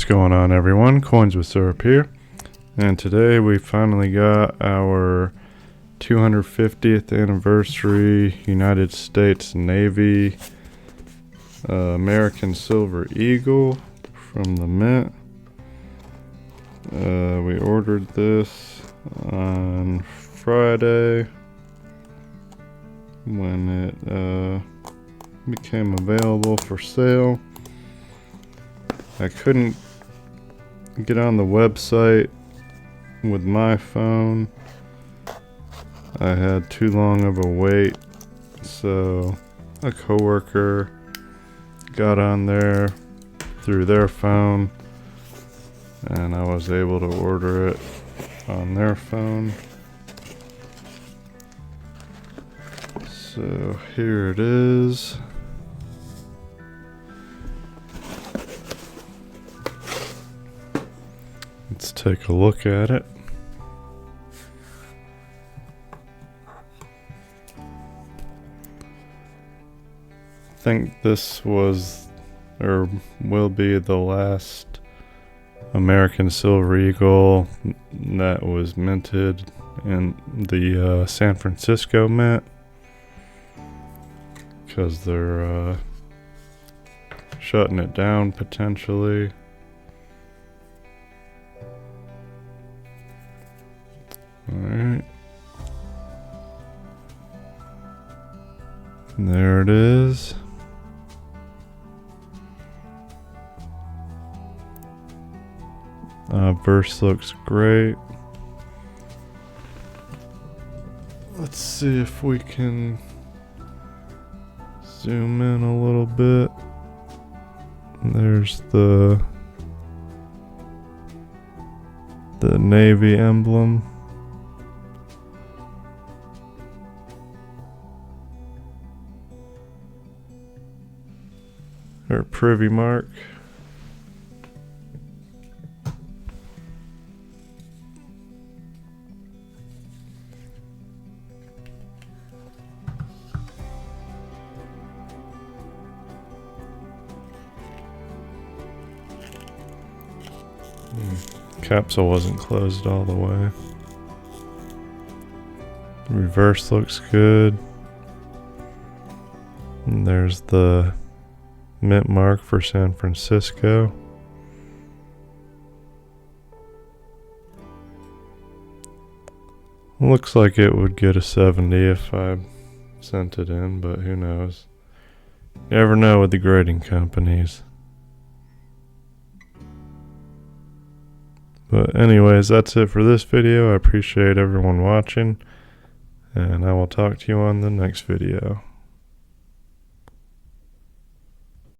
What's going on, everyone? Coins with Syrup here, and today we finally got our 250th anniversary United States Navy American Silver Eagle from the Mint. We ordered this on Friday when it became available for sale. I couldn't get on the website with my phone. I had too long of a wait, so a coworker got on there through their phone, and I was able to order it on their phone. So here it is. Let's take a look at it. I think this was or will be the last American Silver Eagle that was minted in the San Francisco Mint, because they're shutting it down potentially. Alright. There it is. Verse looks great. Let's see if we can zoom in a little bit. There's the Navy emblem. Or privy mark. Capsule wasn't closed all the way. Reverse looks good. And there's the mint mark for San Francisco. Looks like it would get a 70 if I sent it in, but who knows. You never know with the grading companies. But anyways, that's it for this video. I appreciate everyone watching, and I will talk to you on the next video.